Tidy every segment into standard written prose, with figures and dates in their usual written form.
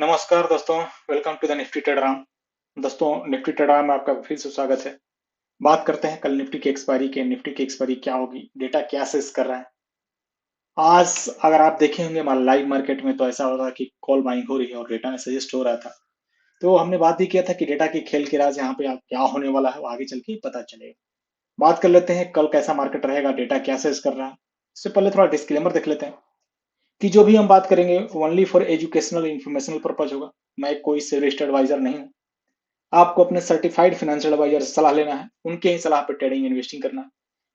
नमस्कार दोस्तों। Welcome to the Nifty Traderam. दोस्तों, निफ्टी ट्रेडराम में आपका फिर से स्वागत है। बात करते हैं कल निफ्टी की एक्सपायरी क्या होगी, डेटा क्या सेस कर रहा है। आज अगर आप देखे होंगे लाइव मार्केट में, तो ऐसा हो रहा है कि कॉल बाइंग हो रही है और डेटा में सजेस्ट हो रहा था। तो हमने बात भी किया था कि डेटा की खेल के राज यहाँ पे क्या होने वाला है वो आगे चल के पता चलेगा। बात कर लेते हैं कल कैसा मार्केट रहेगा, डेटा क्या सेस कर रहा है। इससे पहले थोड़ा डिस्क्लेमर देख लेते हैं कि जो भी हम बात करेंगे only for educational informational purpose होगा। मैं कोई से रजिस्टर्ड एडवाइजर नहीं हूँ। आपको अपने सर्टिफाइड फाइनेंशियल एडवाइजर से सलाह लेना है, उनके ही सलाह पर ट्रेडिंग इन्वेस्टिंग करना है।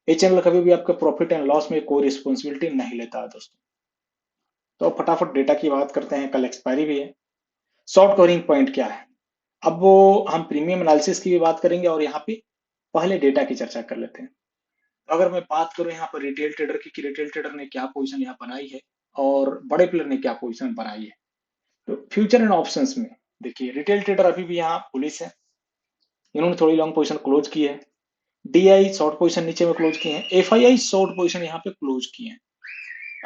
ये चैनल कभी भी आपके प्रॉफिट एंड लॉस में कोई रिस्पॉन्सिबिलिटी नहीं लेता है दोस्तों। तो अब फटाफट डेटा की बात करते हैं, कल एक्सपायरी भी है। शॉर्ट कवरिंग पॉइंट क्या है, अब वो हम प्रीमियम एनालिसिस की भी बात करेंगे और यहाँ पे पहले डेटा की चर्चा कर लेते हैं। तो अगर मैं बात करूं यहाँ पर रिटेल ट्रेडर की, कि रिटेल ट्रेडर ने क्या पोजीशन यहाँ बनाई है और बड़े प्लेयर ने क्या पोजीशन बनाई है। तो फ्यूचर एंड ऑप्शंस में देखिए, रिटेल ट्रेडर अभी भी यहाँ पुलिस है, इन्होंने थोड़ी लॉन्ग पोजीशन क्लोज की है। डीआई शॉर्ट पोजीशन नीचे में क्लोज किए हैं, एफआईआई शॉर्ट पोजीशन यहाँ पे क्लोज किए हैं।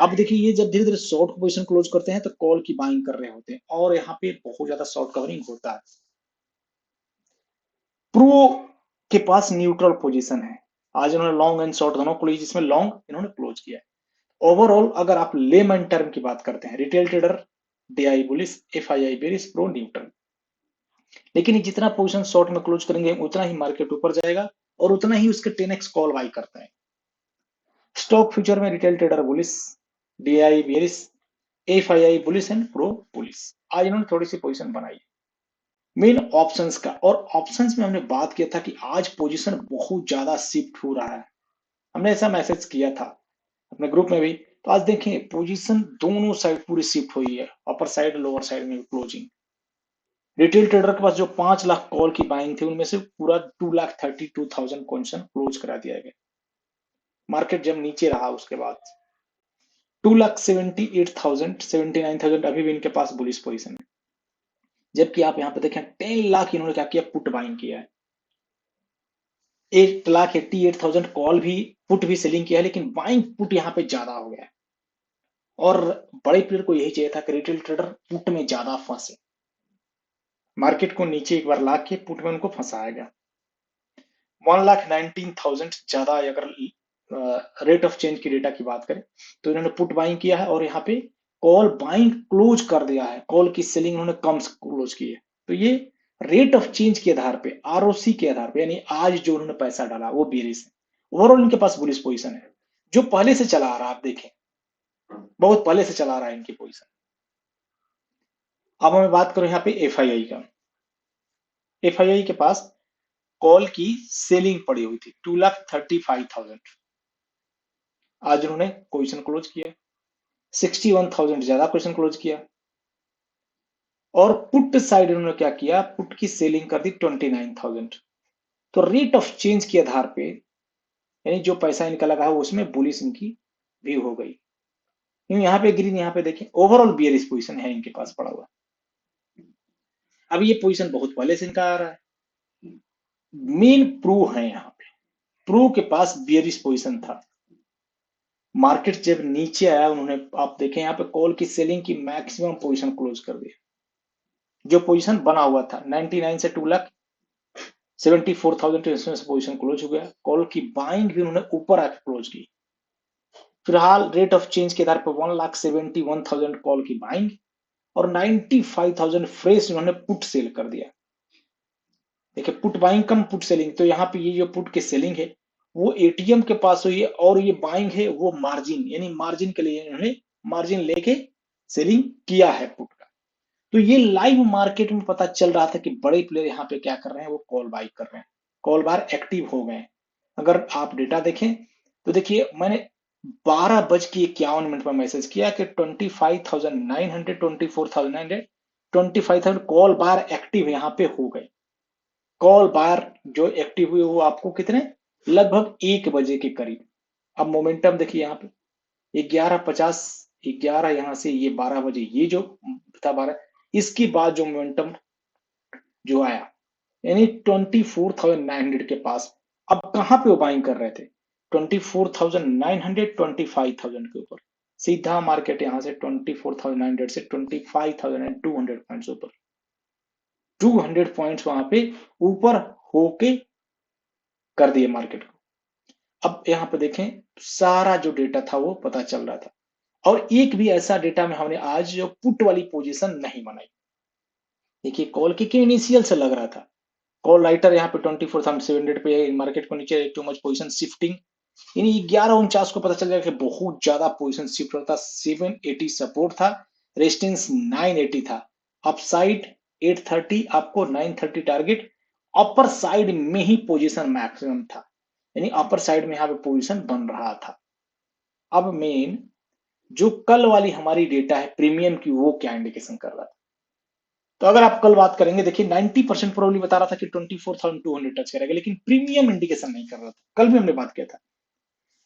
अब देखिए, ये जब धीरे धीरे शॉर्ट पोजीशन क्लोज करते हैं तो कॉल की बाइंग कर रहे होते हैं और यहाँ पे बहुत ज्यादा शॉर्ट कवरिंग होता है। प्रो के पास न्यूट्रल पोजीशन है, आज इन्होंने लॉन्ग एंड शॉर्ट दोनों क्लोज, जिसमें लॉन्ग इन्होंने क्लोज किया है। ओवरऑल अगर आप लेमन टर्म की बात करते हैं, retail trader DII bullish, FII bearish, pro neutral. लेकिन जितना पोजीशन शॉर्ट में क्लोज करेंगे उतना ही मार्केट ऊपर जाएगा और उतना ही उसके 10x कॉल बाई करते हैं। स्टॉक फ्यूचर में retail trader bullish, DII bearish, FII bullish and pro bullish. आज इन्होंने थोड़ी सी पोजीशन बनाई। मेन ऑप्शंस का, और ऑप्शंस में हमने बात किया था कि आज पोजीशन बहुत ज्यादा शिफ्ट हो रहा है। हमने ऐसा मैसेज किया था अपने ग्रुप में भी। तो आज देखें पोजीशन दोनों साइड पूरी शिफ्ट हुई है, अपर साइड लोअर साइड में क्लोजिंग। रिटेल ट्रेडर के पास जो 5 लाख कॉल की बाइंग थी, उनमें से पूरा 2,32,000 क्वेश्चन क्लोज करा दिया गया। मार्केट जब नीचे रहा उसके बाद 2,78,000, 79,000 अभी भी इनके पास बुलिश पोजीशन है। जबकि आप यहाँ पे देखें 10 लाख इन्होंने क्या किया, पुट बाइंग किया है। 8,88,000 कॉल भी, पुट भी सेलिंग किया है, लेकिन बाइंग पुट यहाँ पे ज्यादा हो गया है। और बड़े प्लेयर को यही चाहिए था कि रिटेल ट्रेडर पुट में ज्यादा फंसे, मार्केट को नीचे एक बार ला के पुट में उनको फंसाया गया। 1,19,000 ज्यादा अगर रेट ऑफ चेंज की डेटा की बात करें तो इन्होंने पुट बाइंग किया है और यहाँ पे कॉल बाइंग क्लोज कर दिया है, कॉल की सेलिंग उन्होंने कम क्लोज की है। तो ये रेट ऑफ चेंज के आधार पे, आरओसी के आधार पे, यानी आज जो उन्होंने पैसा डाला वो बेरिश है। ओवरऑल इनके पास बुलिश पोजीशन है, जो पहले से चला आ रहा है। आप देखें बहुत पहले से चला आ रहा है इनकी पोजीशन। अब हमें बात करो यहाँ पे एफआईआई का। एफआईआई के पास कॉल की सेलिंग पड़ी हुई थी 2,35,000, आज उन्होंने पोजीशन क्लोज किया। 61,000 ज्यादा पोजीशन क्लोज किया। और पुट साइड इन्होंने क्या किया, पुट की सेलिंग कर दी 29,000। तो रेट ऑफ चेंज के आधार पे, यानी जो पैसा इनका लगा है उसमें बुलिश इनकी भी हो गई। यहाँ पे ग्रीन, यहाँ पे देखें ओवरऑल बियरिश पोजीशन है इनके पास पड़ा हुआ। अब ये पोजीशन बहुत पहले से इनका आ रहा है। मेन प्रो है यहाँ पे, प्रो के पास बियरिश पोजीशन था। मार्केट जब नीचे आया, उन्होंने आप देखें यहाँ पे कॉल की सेलिंग की मैक्सिमम पोजीशन क्लोज कर दी। जो पोजीशन बना हुआ था 99 से 2,74,000 इसमें से पोजीशन क्लोज हो गया। कॉल की बाइंग भी उन्होंने ऊपर आकर क्लोज की। फिलहाल रेट ऑफ चेंज के आधार पर 1,71,000 कॉल की बाइंग और 95,000 फ्रेश उन्होंने पुट सेल कर दिया। देखिए पुट बाइंग कम पुट सेलिंग, तो यहाँ पे ये जो पुट की सेलिंग है वो एटीएम के पास हुई है और ये बाइंग है वो मार्जिन, यानी मार्जिन के लिए इन्होंने मार्जिन लेके सेलिंग किया है पुट का। तो ये लाइव मार्केट में पता चल रहा था कि बड़े प्लेयर यहाँ पे क्या कर रहे हैं, वो कॉल बाई कर रहे हैं, कॉल बार एक्टिव हो गए। अगर आप डेटा देखें तो देखिए मैंने 12:51 पर मैसेज किया कि 25,900, 24,900, 25,000 कॉल बार एक्टिव यहाँ पे हो गए। कॉल बार जो एक्टिव हुए वो आपको कितने, लगभग 1 बजे के करीब। अब मोमेंटम देखिए यहाँ पे 11:50, 11 यहाँ से ये 12 बजे, ये जो था 12, इसके बाद जो मोमेंटम जो आया, यानी 24,900 के पास। अब कहां पे वो बाइंग कर रहे थे, 24,900, 25,000 के ऊपर। सीधा मार्केट यहां से 24,900 से 25,200 पॉइंट्स ऊपर, 200 पॉइंट्स वहां पे ऊपर होके कर दिए मार्केट को। अब यहाँ पे देखें, सारा जो डेटा था वो पता चल रहा था, और एक भी ऐसा डेटा में हमने आज जो पुट वाली पोजीशन नहीं बनाई। देखिए कॉल की इनिशियल से लग रहा था, कॉल राइटर यहाँ पे 24,700 पे मार्केट को नीचे, टू मच पोजीशन शिफ्टिंग, यानी 11:49 को पता चल गया कि बहुत ज्यादा पोजीशन शिफ्ट होता। 780 सपोर्ट था, रेजिस्टेंस 980 था, अपसाइड 830, आपको 930 टारगेट, अपर साइड में ही पोजीशन मैक्सिमम था, यानी अपर साइड में यहाँ पे पोजीशन बन रहा था। अब मेन जो कल वाली हमारी डेटा है प्रीमियम की, वो क्या इंडिकेशन कर रहा था? तो अगर आप कल बात करेंगे, देखिए 90% प्रोबेबली बता रहा था कि 24,200 टच करेगा, लेकिन प्रीमियम इंडिकेशन नहीं कर रहा था। कल भी हमने बात किया था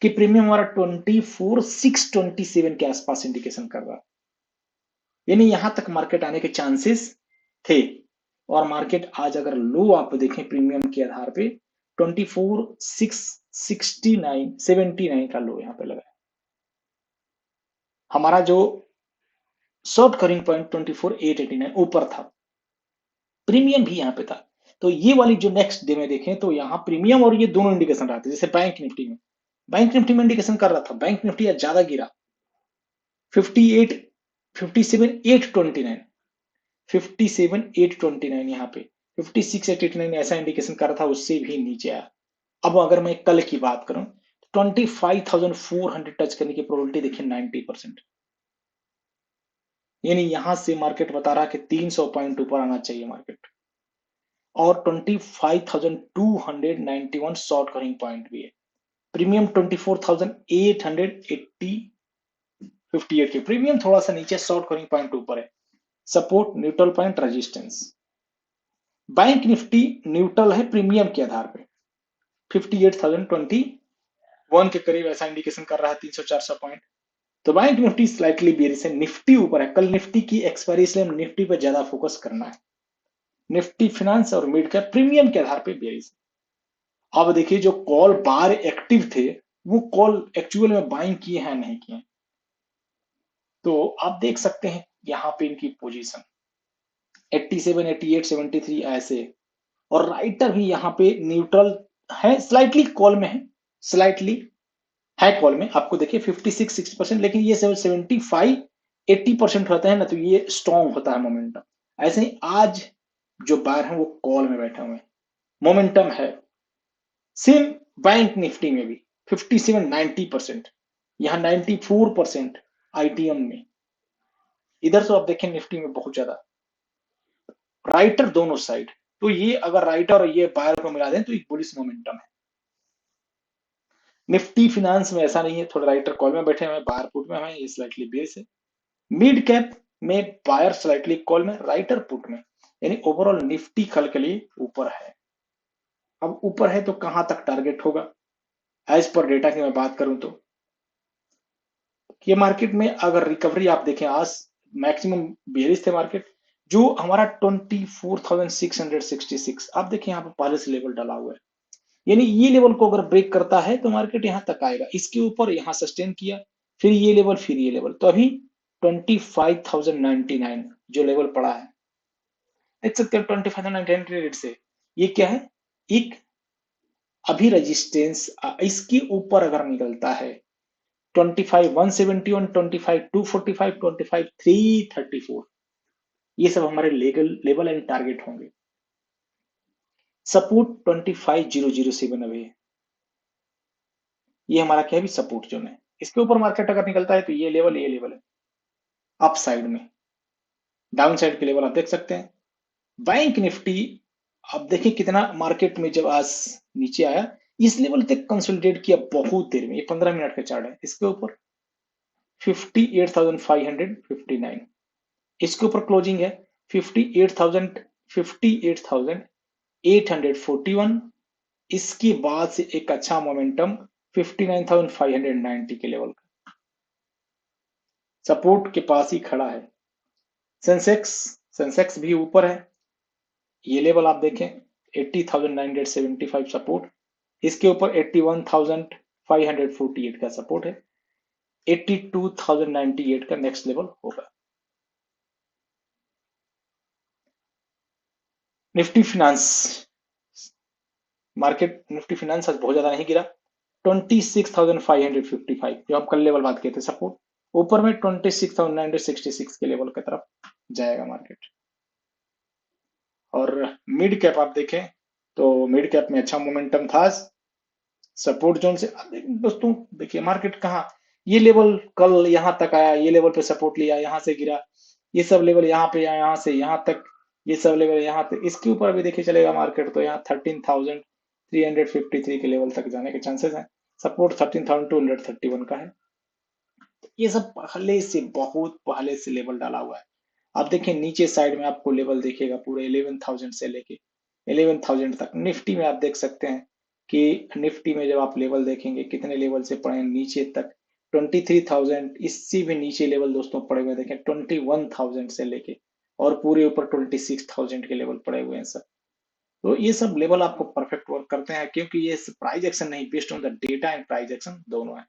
कि प्रीमियम हमारा 24,627 के आसपास इंडिकेशन कर रहा है, यानी यहां तक मार्केट आने के चांसेस थे। और मार्केट आज अगर लो आप देखें प्रीमियम के आधार पे, 24,669 का लो यहां पे लगा है। हमारा जो शॉर्ट कवरिंग पॉइंट 24,889 ऊपर था, प्रीमियम भी यहाँ पे था। तो ये वाली जो नेक्स्ट डे में देखें तो यहाँ प्रीमियम और ये दोनों इंडिकेशन रहते, जैसे बैंक निफ्टी में, बैंक निफ्टी में इंडिकेशन कर रहा था, बैंक निफ्टी आज ज्यादा गिरा, 58 57,829, 57,829 यहाँ पे, 56,889 ऐसा इंडिकेशन कर रहा था, उससे भी नीचे आया। अब अगर मैं कल की बात करूं, 25,400 टच करने की प्रोबेबिलिटी देखिए 90%, यानी यहां से मार्केट बता रहा कि 300 पॉइंट ऊपर आना चाहिए मार्केट, और 25,291 शॉर्ट कवरिंग पॉइंट भी है। प्रीमियम 24,880 58 के, प्रीमियम थोड़ा सा नीचे, शॉर्ट कवरिंग पॉइंट ऊपर है, support, neutral point, resistance. Bank Nifty neutral है प्रीमियम के आधार पे, 58,021 के करीब ऐसा इंडिकेशन कर रहा है, 300-400 पॉइंट। तो बैंक निफ्टी स्लाइटली बेरिश है, निफ्टी ऊपर है। कल निफ्टी की एक्सपायरी, इसलिए निफ्टी पे ज्यादा फोकस करना है। निफ्टी फिनेंस और मिड कैप प्रीमियम के आधार पे बेरिश। अब देखिए जो कॉल बार एक्टिव थे, वो कॉल एक्चुअल में बाइंग किए हैं नहीं किए, तो आप देख सकते हैं यहां पे इनकी पोजीशन 87, 88, 73 ऐसे, और राइटर भी यहाँ पे न्यूट्रल है, स्लाइटली कॉल में है, स्लाइटली है कॉल में, आपको देखिए 56-60%, लेकिन ये 75-80% होता है ना, तो ये स्ट्रॉन्ग होता है मोमेंटम। ऐसे ही आज जो बार है वो कॉल में बैठे हुए, मोमेंटम है। सेम बैंक निफ्टी में भी 57-90%, यहाँ 94% आईटीएम में। इधर तो आप देखें निफ्टी में बहुत ज्यादा राइटर दोनों साइड, तो ये अगर राइटर और ये बायर को मिला दें तो एक बुलिश मोमेंटम है। निफ्टी फिनेंस में ऐसा नहीं है, थोड़ा राइटर कॉल में बैठे हुए, बायर पुट में है, ये स्लाइटली बेस है। मिड कैप में बायर स्लाइटली कॉल में, राइटर पुट में, यानी ओवरऑल निफ्टी कल के लिए ऊपर है। अब ऊपर है तो कहां तक टारगेट होगा? एज पर डेटा की मैं बात करूं तो ये मार्केट में अगर रिकवरी आप देखें, आज मैक्सिमम बेरिश थे मार्केट, जो हमारा 24,666, आप देखें यहाँ पे पहले से लेवल डाला हुआ है, यानी ये लेवल को अगर ब्रेक करता है तो मार्केट यहां तक आएगा, इसके ऊपर यहां सस्टेन किया, फिर ये लेवल, फिर ये लेवल, तो अभी 25,099 जो लेवल पड़ा है, देख सकते हैं 25,099 रेट से, ये क्या है, एक अभी रेजिस्टेंस, इसके ऊपर अगर निकलता है 25,171, 25,245, 25,334, ये सब हमारे लेवल एंड टारगेट होंगे। सपोर्ट 25,007 अभी है, ये हमारा क्या है, सपोर्ट जोन है। इसके ऊपर मार्केट अगर निकलता है तो ये लेवल है, अप साइड में। डाउन साइड के लेवल आप देख सकते हैं। बैंक निफ्टी आप देखिए कितना मार्केट में जब आज नीचे आया, इस लेवल तक कंसोलिडेट किया बहुत देर में, ये 15 मिनट का चार्ट है, इसके ऊपर 58,559, इसके ऊपर क्लोजिंग है 58,000, 58,841, इसके बाद से एक अच्छा मोमेंटम 59,590 के लेवल का, सपोर्ट के पास ही खड़ा है। सेंसेक्स सेंसेक्स भी ऊपर है, ये लेवल आप देखें 80,975 सपोर्ट, इसके ऊपर 81,548 का सपोर्ट है। 82,098 का नेक्स्ट लेवल होगा। Nifty finance market, Nifty finance आज बहुत ज्यादा नहीं गिरा। 26,555 जो हम कल लेवल बात किए थे सपोर्ट, ऊपर में 26,966 के लेवल की तरफ जाएगा मार्केट। और मिड कैप आप देखें तो मिड कैप में अच्छा मोमेंटम था। सपोर्ट जोन से दोस्तों देखिए मार्केट कहाँ, ये लेवल कल यहाँ तक आया, ये लेवल पे सपोर्ट लिया, यहाँ से गिरा, ये सब लेवल यहाँ पे आया, यहाँ से यहाँ तक, ये सब लेवल यहाँ तक, इसके ऊपर भी देखिए चलेगा मार्केट तो यहाँ 13,353 के लेवल तक जाने के चांसेस हैं। सपोर्ट 13,231 का है। ये सब पहले से, बहुत पहले से लेवल डाला हुआ है। आप देखिए नीचे साइड में आपको लेवल देखिएगा पूरे 11,000 से लेके 11,000 तक। निफ्टी में आप देख सकते हैं कि निफ्टी में जब आप लेवल देखेंगे कितने लेवल से पड़े हैं नीचे तक, 23,000, इससे भी नीचे लेवल दोस्तों पड़े हुए देखें 21,000 से लेके, और पूरे ऊपर 26,000 के लेवल पड़े हुए हैं सब। तो ये सब लेवल आपको परफेक्ट वर्क करते हैं, क्योंकि ये प्राइस एक्शन नहीं, based on the data and price action दोनों है।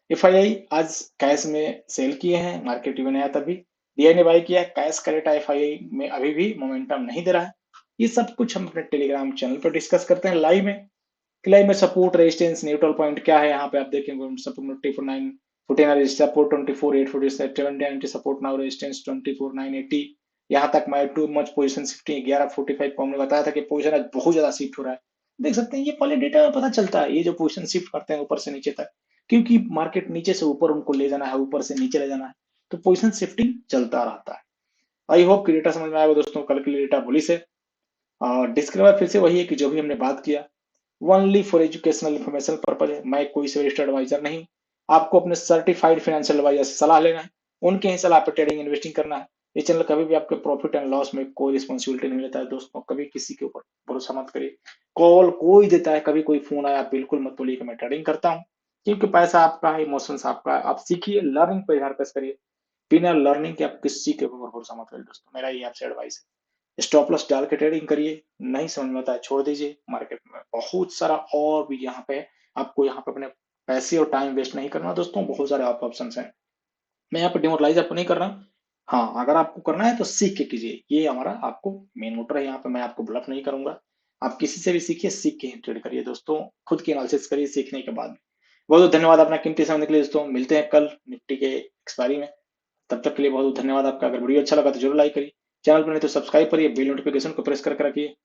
एफआईआई आज कैश में सेल किए हैं, मार्केट इवन आया तभी। डीआई ने बाय किया, कैश का डेटा एफआईआई में अभी भी मोमेंटम नहीं दे रहा है। ये सब कुछ हम अपने टेलीग्राम चैनल पर डिस्कस करते हैं लाइव में। लाइव में सपोर्ट, रेजिस्टेंस, न्यूट्रल पॉइंट क्या है, यहाँ पे आप देखेंगे support 24,949, support 24,847, support now, resistance 24,980। यहाँ तक मैं टू मच पोजीशन शिफ्टिंग 11:45 को हमने बताया था कि पोजीशन आज बहुत ज्यादा शिफ्ट हो रहा है। देख सकते हैं ये पहले डेटा में पता चलता है, ये जो पोजीशन शिफ्ट करते हैं ऊपर से नीचे तक, क्योंकि मार्केट नीचे से ऊपर उनको ले जाना है, ऊपर से नीचे ले जाना है, तो पोजीशन शिफ्टिंग चलता रहता है। आई होप कि डेटा समझ में आएगा दोस्तों। कल के लिए डेटा बुलिश है और डिस्क्लेमर फिर से वही है कि जो भी हमने बात किया only for educational information purpose है। मैं कोई से रजिस्टर्ड एडवाइजर नहीं। आपको अपने सर्टिफाइड फाइनेंशियल एडवाइजर से सलाह लेना है, उनके ही सलाह पर ट्रेडिंग इन्वेस्टिंग करना है। ये चैनल कभी भी आपके प्रॉफिट एंड लॉस में कोई रिस्पॉन्सिबिलिटी नहीं लेता है दोस्तों। कभी किसी के ऊपर भरोसा मत करिए। कॉल कोई देता है, कभी कोई फोन आया, बिल्कुल मत बोलिए कि मैं ट्रेडिंग करता हूँ, क्योंकि पैसा आपका है, इमोशंस आपका है। आप सीखिए, लर्निंग पर ध्यान पेश करिए। बिना लर्निंग के आप किसी के ऊपर भरोसा मत करिए दोस्तों, मेरा ये आपसे एडवाइस है। स्टॉप लॉस डाल के ट्रेडिंग करिए, नहीं समझ में आता है छोड़ दीजिए। मार्केट में बहुत सारा और भी यहाँ पे, आपको यहाँ पे अपने पैसे और टाइम वेस्ट नहीं करना दोस्तों, बहुत सारे आप ऑप्शन हैं। मैं यहाँ पे डिमोरलाइज आपको नहीं कर रहा हूँ। हाँ, अगर आपको करना है तो सीख के कीजिए, ये हमारा आपको मेन मोटर है। यहाँ पे मैं आपको ब्लफ नहीं करूंगा। आप किसी से भी सीखिए, सीख के ही ट्रेड करिए दोस्तों, खुद की एनालिसिस करिए सीखने के बाद। बहुत बहुत धन्यवाद अपना कीमती समय के लिए दोस्तों। मिलते हैं कल निफ्टी के एक्सपायरी में। तब तक के लिए बहुत बहुत धन्यवाद आपका। अगर वीडियो अच्छा लगा तो जरूर लाइक करिए, चैनल पर नहीं तो सब्सक्राइब करिए, बेल नोटिफिकेशन को प्रेस करके रखिए।